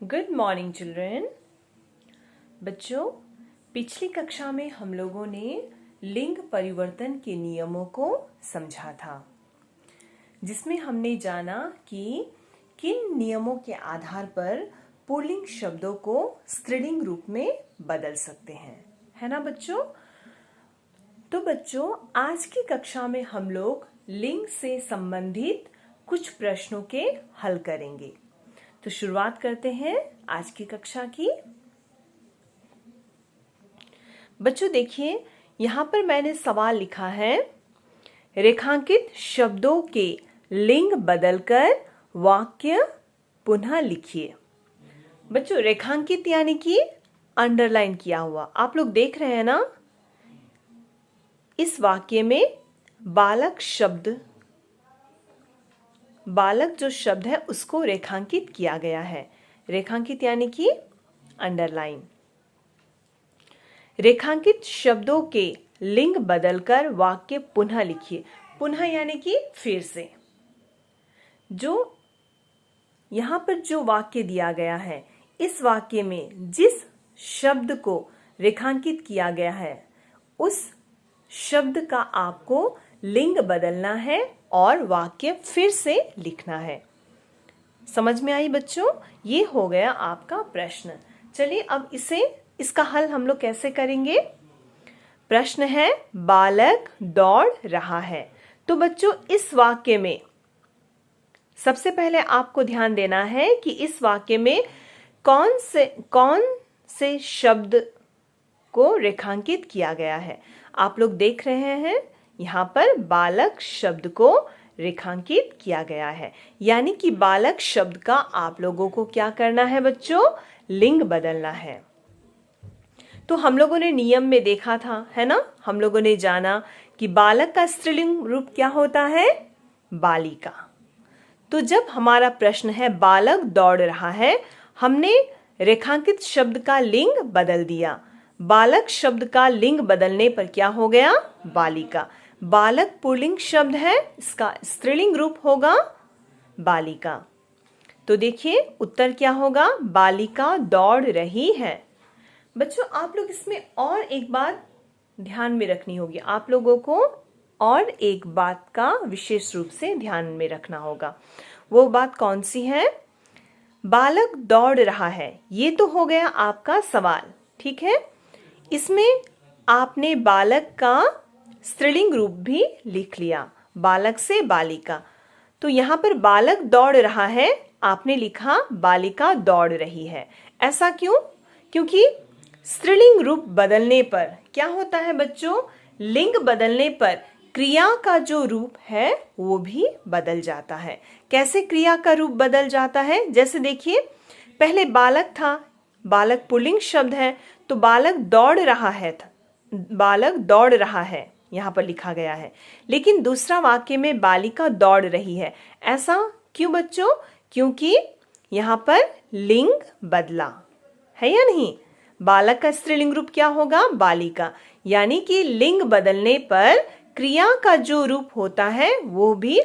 Good morning children. बच्चों, पिछली कक्षा में हम लोगों ने लिंग परिवर्तन के नियमों को समझा था, जिसमें हमने जाना कि किन नियमों के आधार पर पुल्लिंग शब्दों को स्त्रीलिंग रूप में बदल सकते हैं, है ना बच्चों। तो बच्चों, आज की कक्षा में हम लोग लिंग से संबंधित कुछ प्रश्नों के हल करेंगे। तो शुरुआत करते हैं आज की कक्षा की। बच्चों देखिए, यहाँ पर मैंने सवाल लिखा है, रेखांकित शब्दों के लिंग बदलकर वाक्य पुनः लिखिए। बच्चों, रेखांकित यानी कि अंडरलाइन किया हुआ, आप लोग देख रहे हैं ना। इस वाक्य में बालक जो शब्द है उसको रेखांकित किया गया है। रेखांकित यानी कि अंडरलाइन। रेखांकित शब्दों के लिंग बदलकर वाक्य पुनः लिखिए। पुनः यानी कि फिर से। जो यहां पर जो वाक्य दिया गया है, इस वाक्य में जिस शब्द को रेखांकित किया गया है उस शब्द का आपको लिंग बदलना है और वाक्य फिर से लिखना है। समझ में आई बच्चों? ये हो गया आपका प्रश्न। चलिए अब इसका हल हम लोग कैसे करेंगे। प्रश्न है, बालक दौड़ रहा है। तो बच्चों, इस वाक्य में सबसे पहले आपको ध्यान देना है कि इस वाक्य में कौन से शब्द को रेखांकित किया गया है। आप लोग देख रहे हैं, यहाँ पर बालक शब्द को रेखांकित किया गया है, यानी कि बालक शब्द का आप लोगों को क्या करना है बच्चों, लिंग बदलना है। तो हम लोगों ने नियम में देखा था, है ना। हम लोगों ने जाना कि बालक का स्त्रीलिंग रूप क्या होता है, बालिका। तो जब हमारा प्रश्न है बालक दौड़ रहा है, हमने रेखांकित शब्द का लिंग बदल दिया। बालक शब्द का लिंग बदलने पर क्या हो गया, बालिका। बालक पुल्लिंग शब्द है, इसका स्त्रीलिंग रूप होगा बालिका। तो देखिए उत्तर क्या होगा, बालिका दौड़ रही है। बच्चों, आप लोग इसमें और एक बात ध्यान में रखनी होगी। आप लोगों को और एक बात का विशेष रूप से ध्यान में रखना होगा। वो बात कौन सी है? बालक दौड़ रहा है, ये तो हो गया आपका सवाल, ठीक है। इसमें आपने बालक का स्त्रीलिंग रूप भी लिख लिया, बालक से बालिका। तो यहाँ पर बालक दौड़ रहा है, आपने लिखा बालिका दौड़ रही है। ऐसा क्यों? क्योंकि स्त्रीलिंग रूप बदलने पर क्या होता है बच्चों, लिंग बदलने पर क्रिया का जो रूप है वो भी बदल जाता है। कैसे क्रिया का रूप बदल जाता है? जैसे देखिए, पहले बालक था, बालक पुल्लिंग शब्द है, तो बालक दौड़ रहा है, बालक दौड़ रहा है यहाँ पर लिखा गया है। लेकिन दूसरा वाक्य में बालिका दौड़ रही है। ऐसा क्यों बच्चों? क्योंकि यहाँ पर लिंग बदला है या नहीं। बालक का स्त्रीलिंग रूप क्या होगा, बालिका। यानी कि लिंग बदलने पर क्रिया का जो रूप होता है वो भी,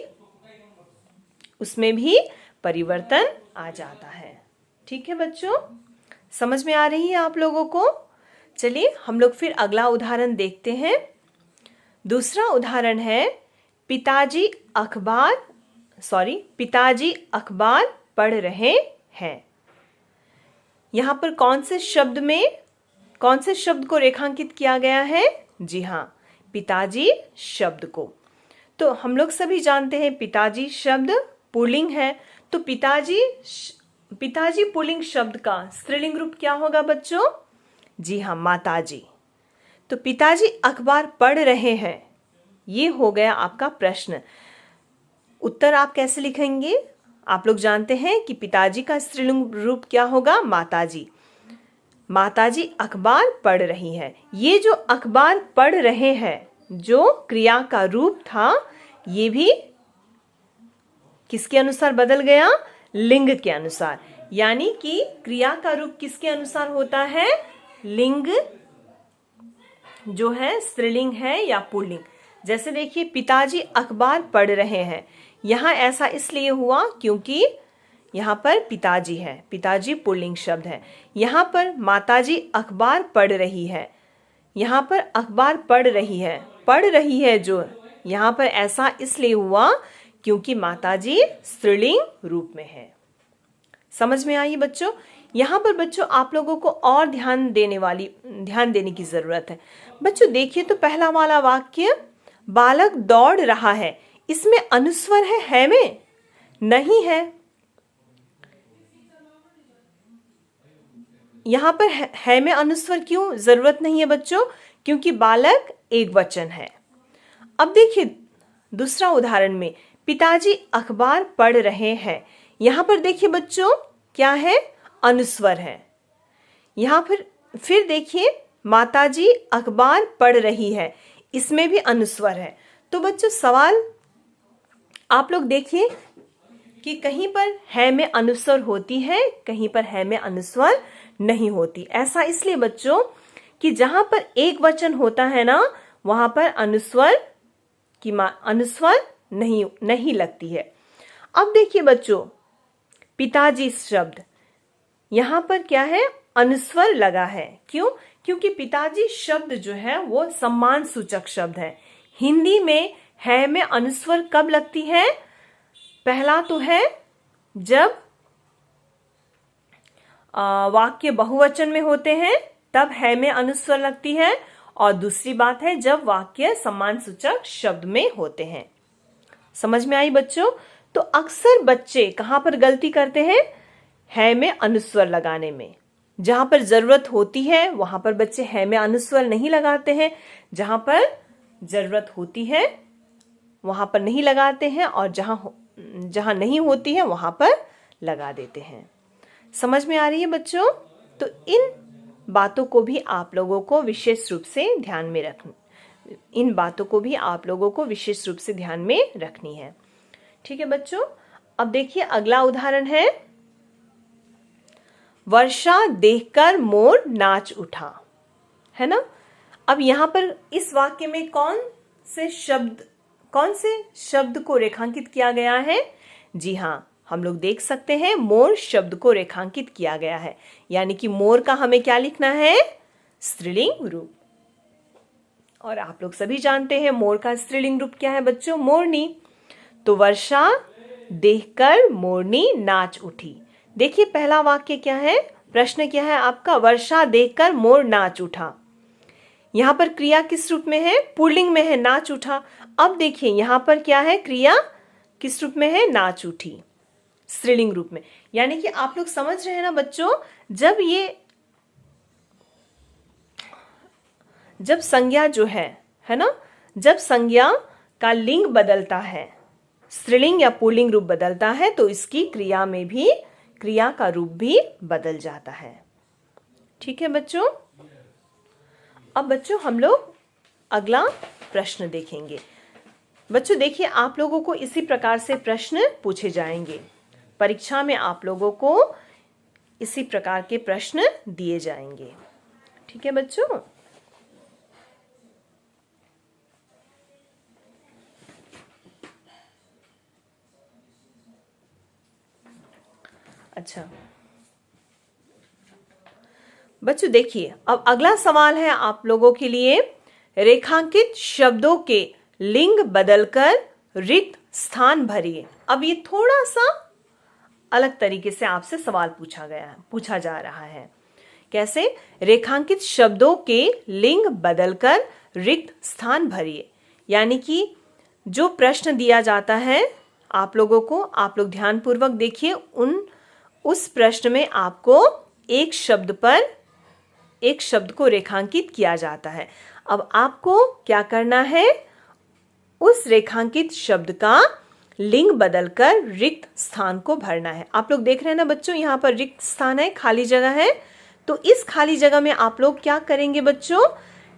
उसमें भी परिवर्तन आ जाता है। ठीक है बच्चों, समझ में आ रही है आप लोगों को? चलिए हम लोग फिर अगला उदाहरण देखते हैं। दूसरा उदाहरण है, पिताजी अखबार पढ़ रहे हैं। यहाँ पर कौन से शब्द को रेखांकित किया गया है? जी हाँ, पिताजी शब्द को। तो हम लोग सभी जानते हैं पिताजी शब्द पुल्लिंग है। तो पिताजी पुल्लिंग शब्द का स्त्रीलिंग रूप क्या होगा बच्चों? जी हाँ, माताजी। तो पिताजी अखबार पढ़ रहे हैं, ये हो गया आपका प्रश्न। उत्तर आप कैसे लिखेंगे? आप लोग जानते हैं कि पिताजी का स्त्रीलिंग रूप क्या होगा, माताजी। माताजी अखबार पढ़ रही है। ये जो अखबार पढ़ रहे हैं, जो क्रिया का रूप था, ये भी किसके अनुसार बदल गया, लिंग के अनुसार। यानी कि क्रिया का रूप किसके अनुसार होता है, लिंग जो है स्त्रीलिंग है या पुल्लिंग। जैसे देखिए, पिताजी अखबार पढ़ रहे हैं, यहां ऐसा इसलिए हुआ क्योंकि यहाँ पर पिताजी है, पिताजी पुल्लिंग शब्द है। यहाँ पर माताजी अखबार पढ़ रही है, यहाँ पर अखबार पढ़ रही है जो यहाँ पर ऐसा इसलिए हुआ क्योंकि माताजी स्त्रीलिंग रूप में है। समझ में आई बच्चों? यहाँ पर बच्चों आप लोगों को और ध्यान देने की जरूरत है। बच्चों देखिए तो पहला वाला वाक्य, बालक दौड़ रहा है, इसमें अनुस्वर है में नहीं है। यहाँ पर है में अनुस्वर क्यों जरूरत नहीं है बच्चों? क्योंकि बालक एक वचन है। अब देखिए दूसरा उदाहरण में, पिताजी अखबार पढ़ रहे हैं, यहाँ पर देखिए बच्चों क्या है? अनुस्वर है। यहाँ पर फिर देखिए माताजी अखबार पढ़ रही है, इसमें भी अनुस्वर है। तो बच्चों सवाल आप लोग देखिए कि कहीं पर है में अनुस्वर होती है, कहीं पर है में अनुस्वर नहीं होती। ऐसा इसलिए बच्चों कि जहां पर एक वचन होता है ना, वहां पर अनुस्वर नहीं लगती है। अब देखिए बच्चों पिताजी शब्द, यहां पर क्या है? अनुस्वर लगा है। क्यों? क्योंकि पिताजी शब्द जो है वो सम्मान सूचक शब्द है। हिंदी में है में अनुस्वर कब लगती है? पहला तो है जब वाक्य बहुवचन में होते हैं तब है में अनुस्वर लगती है, और दूसरी बात है जब वाक्य सम्मान सूचक शब्द में होते हैं। समझ में आई बच्चों? तो अक्सर बच्चे कहां पर गलती करते हैं? है में अनुस्वर लगाने में। जहां पर जरूरत होती है वहां पर बच्चे है में अनुस्वर नहीं लगाते हैं, जहां पर जरूरत होती है वहां पर नहीं लगाते हैं, और जहां नहीं होती है वहां पर लगा देते हैं। समझ में आ रही है बच्चों? तो इन बातों को भी आप लोगों को विशेष रूप से ध्यान में रखनी है। ठीक है बच्चों? अब देखिए अगला उदाहरण है, वर्षा देखकर मोर नाच उठा, है ना? अब यहां पर इस वाक्य में कौन से शब्द को रेखांकित किया गया है? जी हाँ, हम लोग देख सकते हैं मोर शब्द को रेखांकित किया गया है, यानी कि मोर का हमें क्या लिखना है? स्त्रीलिंग रूप। और आप लोग सभी जानते हैं मोर का स्त्रीलिंग रूप क्या है बच्चों? मोरनी। तो वर्षा देखकर मोरनी नाच उठी। देखिए पहला वाक्य क्या है? प्रश्न क्या है आपका? वर्षा देखकर मोर नाच उठा। यहां पर क्रिया किस रूप में है? पुल्लिंग में है, नाच उठा। अब देखिए यहां पर क्या है? क्रिया किस रूप में है? नाच उठी, स्त्रीलिंग रूप में। यानी कि आप लोग समझ रहे हैं ना बच्चों, जब संज्ञा जो है ना, जब संज्ञा का लिंग बदलता है, स्त्रीलिंग या पुल्लिंग रूप बदलता है, तो इसकी क्रिया का रूप भी बदल जाता है। ठीक है बच्चों? अब बच्चों हम लोग अगला प्रश्न देखेंगे। बच्चों देखिए आप लोगों को इसी प्रकार से प्रश्न पूछे जाएंगे। परीक्षा में आप लोगों को इसी प्रकार के प्रश्न दिए जाएंगे। ठीक है बच्चों? अच्छा बच्चों देखिए अब अगला सवाल है आप लोगों के लिए, रेखांकित शब्दों के लिंग बदलकर रिक्त स्थान भरिए। अब ये थोड़ा सा अलग तरीके से आपसे सवाल पूछा जा रहा है। कैसे? रेखांकित शब्दों के लिंग बदलकर रिक्त स्थान भरिए। यानी कि जो प्रश्न दिया जाता है आप लोगों को, आप लोग ध्यानपूर्वक देखिए, उस प्रश्न में आपको एक शब्द को रेखांकित किया जाता है। अब आपको क्या करना है? उस रेखांकित शब्द का लिंग बदलकर रिक्त स्थान को भरना है। आप लोग देख रहे हैं ना बच्चों, यहाँ पर रिक्त स्थान है, खाली जगह है। तो इस खाली जगह में आप लोग क्या करेंगे बच्चों?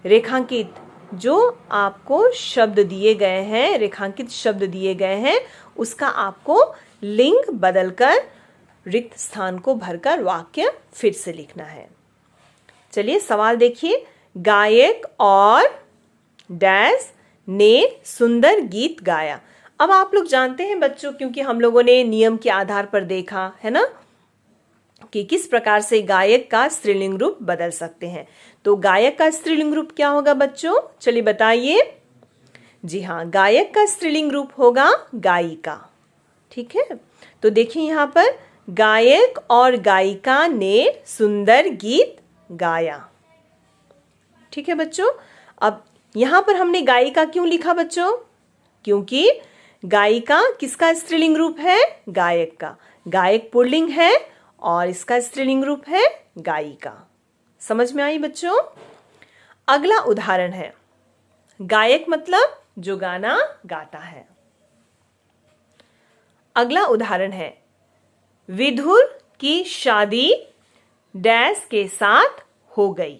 रेखांकित जो आपको शब्द दिए गए हैं, रेखांकित शब्द दिए गए हैं, उसका आपको लिंग बदलकर रिक्त स्थान को भरकर वाक्य फिर से लिखना है। चलिए सवाल देखिए, गायक और डैश ने सुंदर गीत गाया। अब आप लोग जानते हैं बच्चों, क्योंकि हम लोगों ने नियम के आधार पर देखा है ना कि किस प्रकार से गायक का स्त्रीलिंग रूप बदल सकते हैं। तो गायक का स्त्रीलिंग रूप क्या होगा बच्चों, चलिए बताइए। जी हाँ, गायक का स्त्रीलिंग रूप होगा गायिका। ठीक है, तो देखिए यहाँ पर गायक और गायिका ने सुंदर गीत गाया। ठीक है बच्चों, अब यहाँ पर हमने गायिका क्यों लिखा बच्चों, क्योंकि गायिका किसका स्त्रीलिंग रूप है, गायक का। गायक पुल्लिंग है और इसका स्त्रीलिंग रूप है गायिका। समझ में आई बच्चों। अगला उदाहरण है, गायक मतलब जो गाना गाता है। अगला उदाहरण है, विधुर की शादी डैश के साथ हो गई।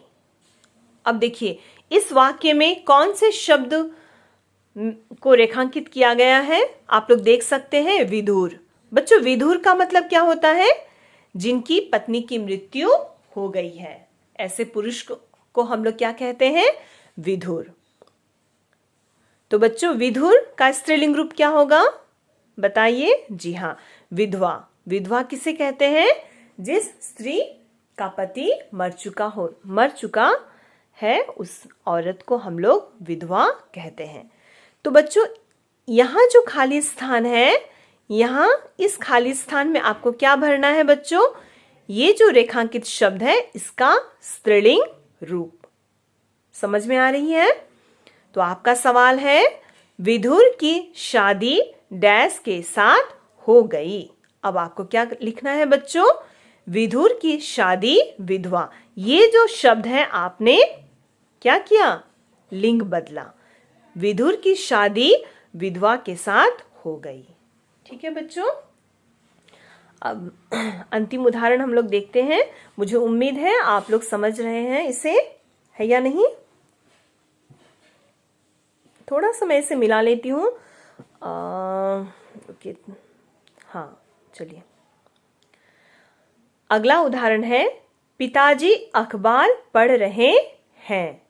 अब देखिए इस वाक्य में कौन से शब्द को रेखांकित किया गया है, आप लोग देख सकते हैं, विधुर। बच्चों विधुर का मतलब क्या होता है, जिनकी पत्नी की मृत्यु हो गई है। ऐसे पुरुष को हम लोग क्या कहते हैं, विधुर। तो बच्चों विधुर का स्त्रीलिंग रूप क्या होगा बताइए। जी हाँ, विधवा। विधवा किसे कहते हैं, जिस स्त्री का पति मर चुका है, उस औरत को हम लोग विधवा कहते हैं। तो बच्चों यहाँ जो खाली स्थान है, यहाँ इस खाली स्थान में आपको क्या भरना है बच्चों, ये जो रेखांकित शब्द है इसका स्त्रीलिंग रूप। समझ में आ रही है। तो आपका सवाल है, विधुर की शादी डैश के साथ हो गई। अब आपको क्या लिखना है बच्चों, विधुर की शादी विधवा। ये जो शब्द है आपने क्या किया, लिंग बदला। विधुर की शादी विधवा के साथ हो गई। ठीक है बच्चों। अब अंतिम उदाहरण हम लोग देखते हैं। मुझे उम्मीद है आप लोग समझ रहे हैं इसे, है या नहीं। थोड़ा सा मैं इसे मिला लेती हूँ। ओके, हाँ चलिए। अगला उदाहरण है, पिताजी अखबार पढ़ रहे हैं।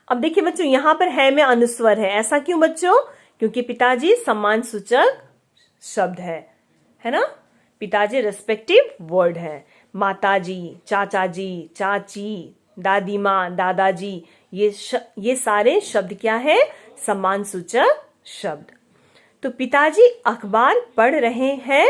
अब देखिए बच्चों यहाँ पर है में अनुस्वर है। ऐसा क्यों बच्चों, क्योंकि पिताजी सम्मान सूचक शब्द है ना। पिताजी रेस्पेक्टिव वर्ड है। माताजी, चाचाजी, चाची, दादी माँ, दादाजी, ये सारे शब्द क्या है, सम्मान सूचक शब्द। तो पिताजी अखबार पढ़ रहे हैं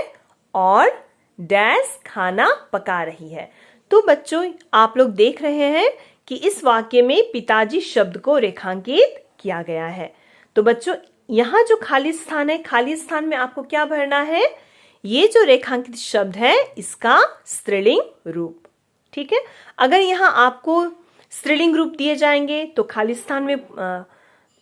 और डैश खाना पका रही है। तो बच्चों आप लोग देख रहे हैं कि इस वाक्य में पिताजी शब्द को रेखांकित किया गया है। तो बच्चों यहाँ जो खाली स्थान है, खाली स्थान में आपको क्या भरना है, ये जो रेखांकित शब्द है इसका स्त्रीलिंग रूप। ठीक है, अगर यहाँ आपको स्त्रीलिंग रूप दिए जाएंगे तो खाली स्थान में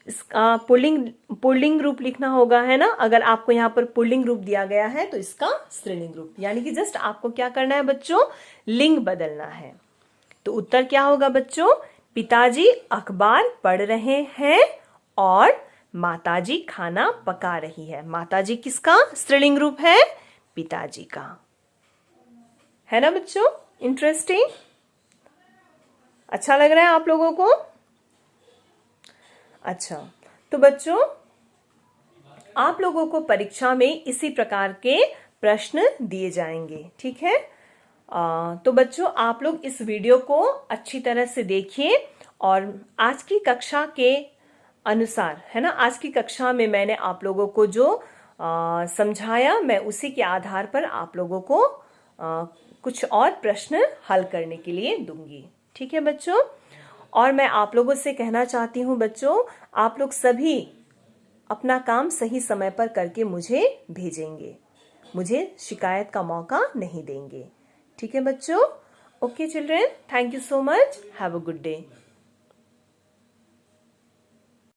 इसका पुल्लिंग रूप लिखना होगा, है ना। अगर आपको यहाँ पर पुल्लिंग रूप दिया गया है तो इसका स्त्रीलिंग रूप, यानी कि जस्ट आपको क्या करना है बच्चों, लिंग बदलना है। तो उत्तर क्या होगा बच्चों, पिताजी अखबार पढ़ रहे हैं और माताजी खाना पका रही है। माताजी किसका स्त्रीलिंग रूप है, पिताजी का, है ना बच्चों। इंटरेस्टिंग, अच्छा लग रहा है आप लोगों को। अच्छा, तो बच्चों आप लोगों को परीक्षा में इसी प्रकार के प्रश्न दिए जाएंगे। ठीक है, तो बच्चों आप लोग इस वीडियो को अच्छी तरह से देखिए और आज की कक्षा के अनुसार, है ना, आज की कक्षा में मैंने आप लोगों को जो समझाया, मैं उसी के आधार पर आप लोगों को कुछ और प्रश्न हल करने के लिए दूंगी। ठीक है बच्चों, और मैं आप लोगों से कहना चाहती हूँ बच्चों, आप लोग सभी अपना काम सही समय पर करके मुझे भेजेंगे, मुझे शिकायत का मौका नहीं देंगे। ठीक है बच्चों। Okay children, thank you so much, have a good day.